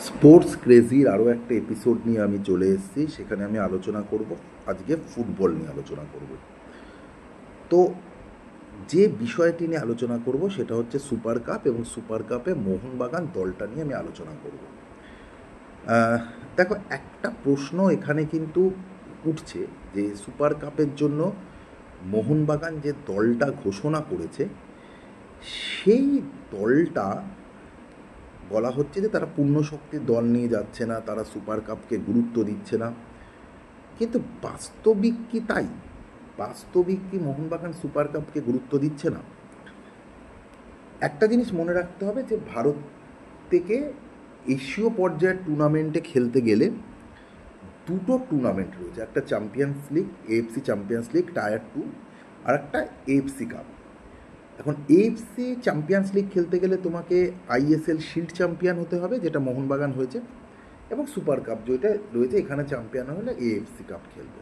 Sports ক্রেজির আরও একটা episode নিয়ে আমি চলে এসেছি। সেখানে আমি আলোচনা করব, আজকে ফুটবল নিয়ে আলোচনা করব। তো যে বিষয়টি নিয়ে আলোচনা করব সেটা হচ্ছে সুপার কাপ, এবং সুপার কাপে মোহনবাগান দলটা নিয়ে আমি আলোচনা করব। দেখো, একটা প্রশ্ন এখানে কিন্তু উঠছে যে সুপার কাপের জন্য মোহনবাগান যে দলটা ঘোষণা করেছে, সেই দলটা বলা হচ্ছে যে তারা পূর্ণ শক্তির দল নিয়ে যাচ্ছে না, তারা সুপার কাপকে গুরুত্ব দিচ্ছে না। কিন্তু বাস্তবিক কি তাই? বাস্তবিক কি মোহনবাগান সুপার কাপকে গুরুত্ব দিচ্ছে না? একটা জিনিস মনে রাখতে হবে যে ভারত থেকে এশীয় পর্যায়ের টুর্নামেন্টে খেলতে গেলে দুটো টুর্নামেন্ট রয়েছে। একটা champions league, AFC champions league tyre 2, আর একটা এএফসি কাপ। এখন এএফসি চ্যাম্পিয়ন্স লিগ খেলতে গেলে তোমাকে আইএসএল শিল্ড চ্যাম্পিয়ন হতে হবে, যেটা মোহনবাগান হয়েছে, এবং সুপার কাপ যেটা রয়েছে এখানে চ্যাম্পিয়ন হলে এএফসি কাপ খেলবে।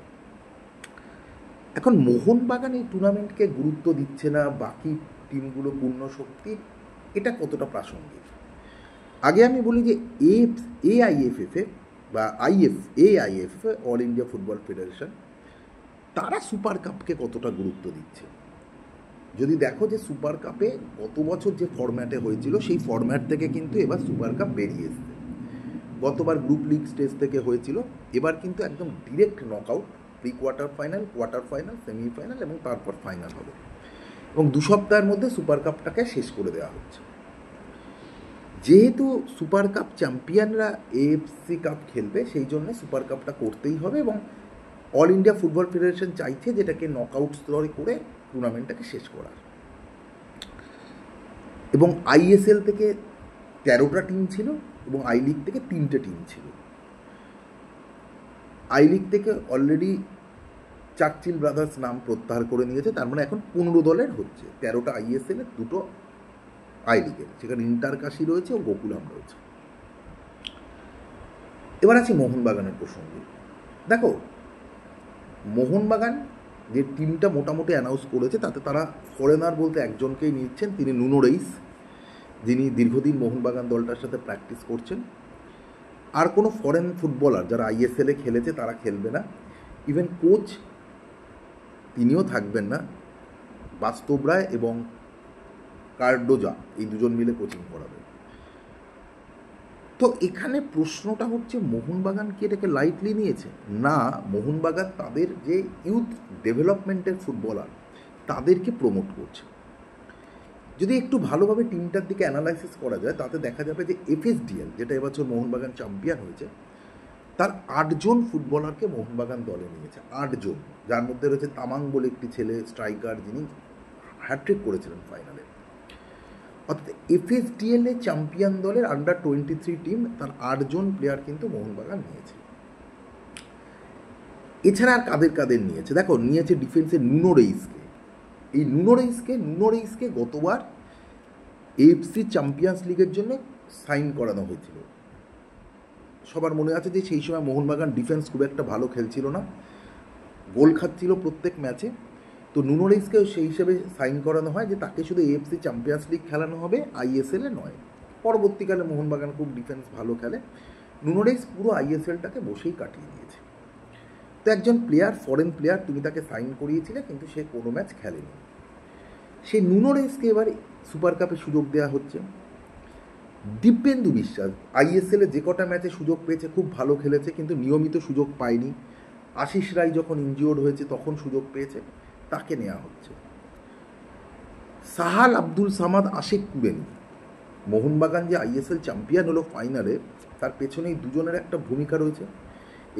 এখন মোহনবাগান এই টুর্নামেন্টকে গুরুত্ব দিচ্ছে না, বাকি টিমগুলো পূর্ণ শক্তি, এটা কতটা প্রাসঙ্গিক? আগে আমি বলি যে এআইএফএফে বা AIFF, all India football federation, তারা সুপার কাপকে কতটা গুরুত্ব দিচ্ছে। যদি দেখো যে সুপার কাপে গত বছর যে ফরম্যাটে হয়েছিল সেই ফরম্যাট থেকে কিন্তু এবার সুপার কাপ বেরিয়ে এসছে। গতবার গ্রুপ লিগ স্টেজ থেকে হয়েছিল, এবার কিন্তু একদম direct knockout, pre quarter final, quarter final, semifinal এবং তারপর ফাইনাল হবে, এবং 2 সপ্তাহের মধ্যে সুপার কাপটাকে শেষ করে দেওয়া হচ্ছে। যেহেতু সুপার কাপ চ্যাম্পিয়নরা এএফসি কাপ খেলবে, সেই জন্য সুপার কাপটা করতেই হবে, এবং অল ইন্ডিয়া ফুটবল ফেডারেশন চাইছে যেটাকে নকআউট স্তরে করে টুর্নামেন্টটাকে শেষ করার। এবং আইএসএল থেকে 13টা টিম ছিল এবং আই লিগ থেকে 3টে টিম ছিল। আই লিগ থেকে অলরেডি চার্চিল ব্রাদার্স নাম প্রত্যাহার করে নিয়েছে, তার মানে এখন 15 দলের হচ্ছে, 13টা আইএসএলের, 2টো আই লিগের, সেখানে ইন্টারকাশি রয়েছে ও গোকুলাম রয়েছে। এবার আছে মোহনবাগানের প্রসঙ্গে। দেখো, মোহনবাগান যে টিমটা মোটামুটি অ্যানাউন্স করেছে তাতে তারা ফরেনার বলতে একজনকেই নিচ্ছেন, তিনি নুনো রেইস, যিনি দীর্ঘদিন মোহনবাগান দলটার সাথে প্র্যাকটিস করছেন। আর কোনো ফরেন ফুটবলার যারা আইএসএলে খেলেছে তারা খেলবে না, ইভেন কোচ তিনিও থাকবেন না। বাস্তব রায় এবং কার্ডোজা এই দুজন মিলে কোচিং করাবে। তো এখানে প্রশ্নটা হচ্ছে, মোহনবাগান কি এটাকে লাইটলি নিয়েছে? না, মোহনবাগান তাদের যে ইউথ ডেভেলপমেন্টের ফুটবলার তাদেরকে প্রমোট করছে। যদি একটু ভালোভাবে টিমটার দিকে অ্যানালাইসিস করা যায় তাতে দেখা যাবে যে এফএসডিএল, যেটা এবছর মোহনবাগান চ্যাম্পিয়ন হয়েছে, তার 8জন ফুটবলারকে মোহনবাগান দলে নিয়েছে। 8জন, যার মধ্যে রয়েছে তামাং বলে একটি ছেলে স্ট্রাইকার, যিনি হ্যাট্রিক করেছিলেন ফাইনালে। অর্থাৎ এফএসডিএল এ চ্যাম্পিয়ন দলের আন্ডার 23 টিম, তার 8জন প্লেয়ার কিন্তু মোহনবাগান নিয়েছে। এছাড়া আর কাদের কাদের নিয়েছে দেখো, নিয়েছে ডিফেন্সে নুনো রেইসকে। এই নুনো রেইসকে গতবার এএফসি চ্যাম্পিয়ন্স লিগের জন্য সাইন করানো হয়েছিল। সবার মনে আছে যে সেই সময় মোহনবাগান ডিফেন্স খুব একটা ভালো খেলছিল না, গোল খাচ্ছিল প্রত্যেক ম্যাচে। তো নুনো রেইসকেও সেই হিসেবে সাইন করানো হয় যে তাকে শুধু এএফসি চ্যাম্পিয়ন্স লিগ খেলানো হবে, আইএসএলে নয়। পরবর্তীকালে মোহনবাগান খুব ডিফেন্স ভালো খেলে, নুনো রেইস পুরো আইএসএলটাকে বসেই কাটিয়ে দিয়েছে। তো একজন প্লেয়ার, ফরেন প্লেয়ার, তুমি তাকে সাইন করিয়েছিলে কিন্তু সে কোনো ম্যাচ খেলেনি। সেই নুনো রেইসকে এবার সুপার কাপে সুযোগ দেওয়া হচ্ছে। দিব্যেন্দু বিশ্বাস আইএসএলে যে কটা ম্যাচে সুযোগ পেয়েছে খুব ভালো খেলেছে, কিন্তু নিয়মিত সুযোগ পায়নি। আশিস রায় যখন ইনজিওর্ড হয়েছে তখন সুযোগ পেয়েছে, তাকে নেওয়া হচ্ছে। সাহাল আব্দুল সামাদ, আশিক কুরেনি, মোহনবাগান যে আইএসএল চ্যাম্পিয়ন হলো ফাইনালে, তার পেছনে এই দুজনের একটা ভূমিকা রয়েছে।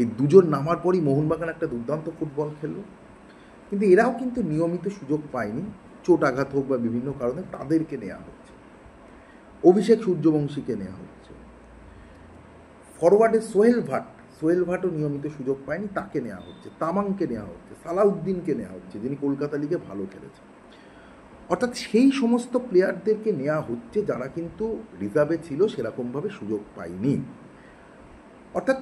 এই দুজন নামার পরই মোহনবাগান একটা দুর্দান্ত ফুটবল খেললো, কিন্তু এরাও কিন্তু নিয়মিত সুযোগ পায়নি, চোট আঘাত হোক বা বিভিন্ন কারণে তাদেরকে নেওয়া হচ্ছে। অভিষেক সূর্যবংশীকে নেওয়া হচ্ছে। ফরওয়ার্ডে সোহেল ভাটও নিয়মিত সুযোগ পায়নি, তাকে নেওয়া হচ্ছে। তামাংকে নেওয়া হচ্ছে, সালাউদ্দিনকে নেওয়া হচ্ছে, যিনি কলকাতা লিগে ভালো খেলেছে। অর্থাৎ সেই সমস্ত প্লেয়ারদেরকে নেওয়া হচ্ছে যারা কিন্তু রিজার্ভে ছিল, সেরকমভাবে সুযোগ পায়নি। অর্থাৎ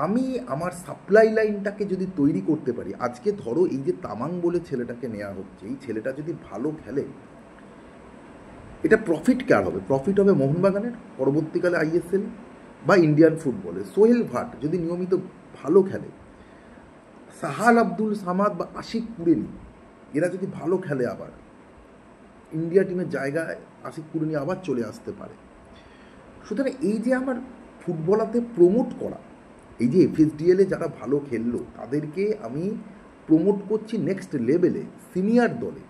আমি আমার সাপ্লাই লাইনটাকে যদি তৈরি করতে পারি, আজকে ধরো এই যে তামাং বলে ছেলেটাকে নেওয়া হচ্ছে, এই ছেলেটা যদি ভালো খেলে, এটা প্রফিট কার হবে? প্রফিট হবে মোহনবাগানের পরবর্তীকালে আইএসএল। বা ইন্ডিয়ান ফুটবলে সোহেল ভাট যদি নিয়মিত ভালো খেলে, সাহাল আব্দুল সামাদ বা আশিক কুরেনি এরা যদি ভালো খেলে, আবার ইন্ডিয়া টিমের জায়গায় আশিক কুরেনি আবার চলে আসতে পারে। সুতরাং এই যে আমার ফুটবলারদের প্রমোট করা, এই যে এফএসডিএলে যারা ভালো খেললো তাদেরকে আমি প্রমোট করছি নেক্সট লেভেলে, সিনিয়র দলে,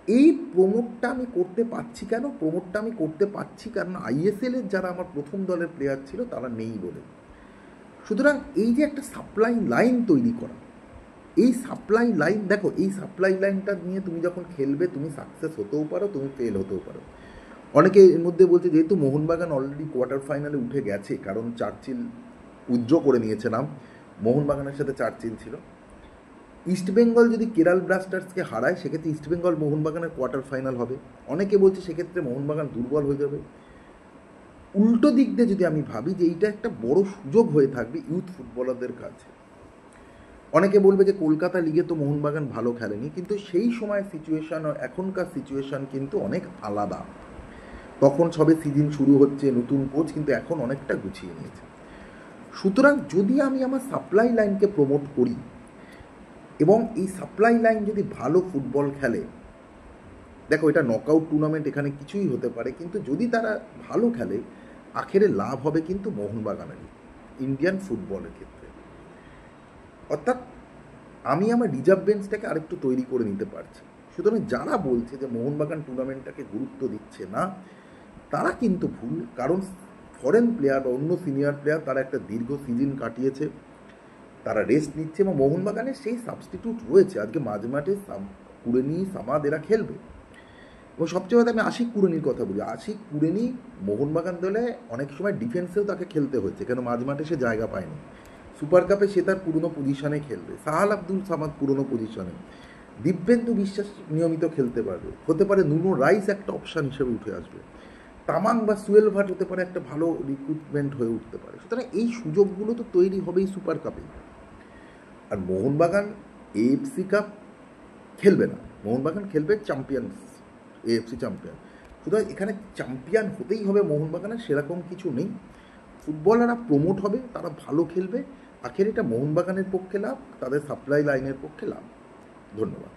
এই প্রমোটটা আমি করতে পারছি কেন? প্রমোটটা আমি করতে পারছি কারণ আইএসএলের যারা আমার প্রথম দলের প্লেয়ার ছিল তারা নেই বলে। সুতরাং এই যে একটা সাপ্লাই লাইন তৈরি করা, এই সাপ্লাই লাইন, দেখো এই সাপ্লাই লাইনটা নিয়ে তুমি যখন খেলবে তুমি সাকসেস হতেও পারো, তুমি ফেল হতেও পারো। অনেকে এর মধ্যে বলছে যেহেতু মোহনবাগান অলরেডি কোয়ার্টার ফাইনালে উঠে গেছে, কারণ চার্চিল উজ্জ্ব করে নিয়েছে নাম, মোহনবাগানের সাথে চার্চিল ছিল। ইস্টবেঙ্গল যদি কেরাল ব্লাস্টার্সকে হারায় সেক্ষেত্রে ইস্টবেঙ্গল মোহনবাগানের কোয়ার্টার ফাইনাল হবে। অনেকে বলছে সেক্ষেত্রে মোহনবাগান দুর্বল হয়ে যাবে। উল্টো দিক দিয়ে যদি আমি ভাবি যে এইটা একটা বড় সুযোগ হয়ে থাকবে ইউথ ফুটবলারদের কাছে। অনেকে বলবে যে কলকাতা লিগে তো মোহনবাগান ভালো খেলেনি, কিন্তু সেই সময় সিচুয়েশান আর এখনকার সিচুয়েশান কিন্তু অনেক আলাদা। তখন সবে সিজন শুরু হচ্ছে, নতুন কোচ কিন্তু এখন অনেকটা গুছিয়ে নিয়েছে। সুতরাং যদি আমি আমার সাপ্লাই লাইনকে প্রমোট করি এবং এই সাপ্লাই লাইন যদি ভালো ফুটবল খেলে, দেখো এটা নকআউট টুর্নামেন্ট, এখানে কিছুই হতে পারে, কিন্তু যদি তারা ভালো খেলে আখেরে লাভ হবে কিন্তু মোহনবাগানেরই ইন্ডিয়ান ফুটবলের ক্ষেত্রে। অর্থাৎ আমি আমার রিজার্ভ বেঞ্চটাকে আরেকটু তৈরি করে নিতে পারছি। সুতরাং যারা বলছে যে মোহনবাগান টুর্নামেন্টটাকে গুরুত্ব দিচ্ছে না তারা কিন্তু ভুল, কারণ ফরেন প্লেয়ার বা অন্য সিনিয়র প্লেয়ার তারা একটা দীর্ঘ সিজন কাটিয়েছে, তারা রেস্ট নিচ্ছে এবং মোহনবাগানের সেই সাবস্টিটিউট রয়েছে। আজকে মাঝে মাঠে কুরেনি, সামাদ এরা খেলবে। এবং সবচেয়ে কথা আমি আশিক কুরেনির কথা বলি, আশিক কুরেনি মোহনবাগান দলে অনেক সময় ডিফেন্সেও তাকে খেলতে হচ্ছে, কেন মাঝ মাঠে সে জায়গা পায়নি। সুপার কাপে সে তার পুরনো পজিশনে খেলবে, সাহাল আব্দুল সামাদ পুরনো পজিশনে, দিব্যেন্দু বিশ্বাস নিয়মিত খেলতে পারবে, হতে পারে নুনো রাইস একটা অপশান হিসেবে উঠে আসবে, তামাং বা সুয়েল ভাট হতে পারে একটা ভালো রিক্রুটমেন্ট হয়ে উঠতে পারে। সুতরাং এই সুযোগগুলো তো তৈরি হবেই সুপার কাপে। আর মোহনবাগান এএফসি কাপ খেলবে না, মোহনবাগান খেলবে চ্যাম্পিয়ন্স, এএফসি চ্যাম্পিয়ন। সুতরাং এখানে চ্যাম্পিয়ন হতেই হবে মোহনবাগানের, সেরকম কিছু নেই। ফুটবলাররা প্রমোট হবে, তারা ভালো খেলবে, আখের এটা মোহনবাগানের পক্ষে লাভ, তাদের সাপ্লাই লাইনের পক্ষে লাভ। ধন্যবাদ।